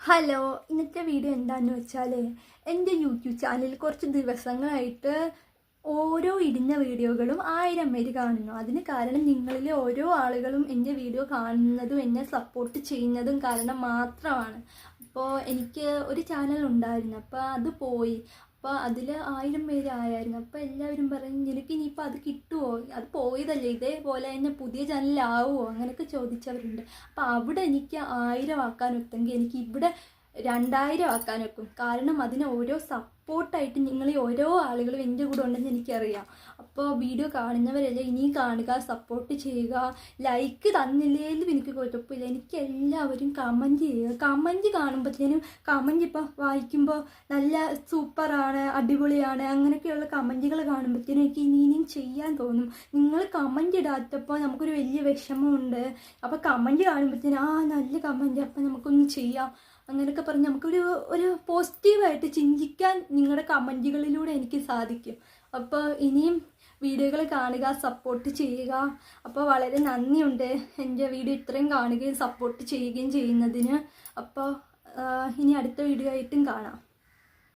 Hello, ഇന്നത്തെ video എന്താണെന്ന് വെച്ചാൽ എൻ്റെ യൂട്യൂബ് ചാനലിൽ കുറച്ച് ദിവസങ്ങളായിട്ട് ഓരോ ഇടുന്ന വീഡിയോകളും 1000 പേര് കാണുന്നു. അതിന് കാരണം നിങ്ങളിലെ ഓരോ ആളുകളും എൻ്റെ വീഡിയോ കാണുന്നതും എന്നെ സപ്പോർട്ട് ചെയ്യുന്നതും കാരണം മാത്രമാണ്. അപ്പോൾ എനിക്ക് ഒരു ചാനൽ ഉണ്ടായിരുന്നു, അപ്പോൾ അത് പോയി. അപ്പോൾ അതിൽ 1000 പേര് ആയായിരുന്നു. അപ്പോൾ എല്ലാവരും പറയും, നിനക്ക് ഇനിയിപ്പോൾ അത് കിട്ടുമോ, അത് പോയതല്ലേ, ഇതേപോലെ തന്നെ പുതിയ ചാനലാവുമോ അങ്ങനെയൊക്കെ ചോദിച്ചവരുണ്ട്. അപ്പോൾ അവിടെ എനിക്ക് 1000 ആക്കാൻ ഒത്തെങ്കിൽ എനിക്ക് ഇവിടെ 2000 ആക്കാൻ വെക്കും. കാരണം അതിന് ഓരോ സപ്പോർട്ടായിട്ട് നിങ്ങൾ ഓരോ ആളുകളും എൻ്റെ കൂടെ ഉണ്ടെന്ന് എനിക്കറിയാം. അപ്പോൾ വീഡിയോ കാണുന്നവരെല്ലാം ഇനിയും കാണുക, സപ്പോർട്ട് ചെയ്യുക. ലൈക്ക് തന്നില്ലേലും എനിക്ക് കുഴപ്പമില്ല, എനിക്ക് എല്ലാവരും കമൻറ്റ് ചെയ്യുക. കമൻറ്റ് കാണുമ്പോഴത്തേനും കമൻറ്റ് ഇപ്പോൾ വായിക്കുമ്പോൾ നല്ല സൂപ്പറാണ്, അടിപൊളിയാണ്, അങ്ങനെയൊക്കെയുള്ള കമൻറ്റുകൾ കാണുമ്പോഴത്തേനും എനിക്ക് ഇനിയും ചെയ്യാൻ തോന്നും. നിങ്ങൾ കമൻറ്റ് ഇടാത്തപ്പോൾ നമുക്കൊരു വലിയ വിഷമമുണ്ട്. അപ്പോൾ കമൻറ്റ് കാണുമ്പോഴത്തേനും നല്ല കമൻറ്റ്, അപ്പോൾ നമുക്കൊന്ന് ചെയ്യാം അങ്ങനെയൊക്കെ പറഞ്ഞ് നമുക്കൊരു പോസിറ്റീവായിട്ട് ചിന്തിക്കാൻ നിങ്ങളുടെ കമൻറ്റുകളിലൂടെ എനിക്ക് സാധിക്കും. അപ്പോൾ ഇനിയും വീഡിയോകൾ കാണുക, സപ്പോർട്ട് ചെയ്യുക. അപ്പോൾ വളരെ നന്ദിയുണ്ട് എൻ്റെ വീഡിയോ ഇത്രയും കാണുകയും സപ്പോർട്ട് ചെയ്യുകയും ചെയ്യുന്നതിന്. അപ്പോൾ ഇനി അടുത്ത വീഡിയോ ആയിട്ടും കാണാം.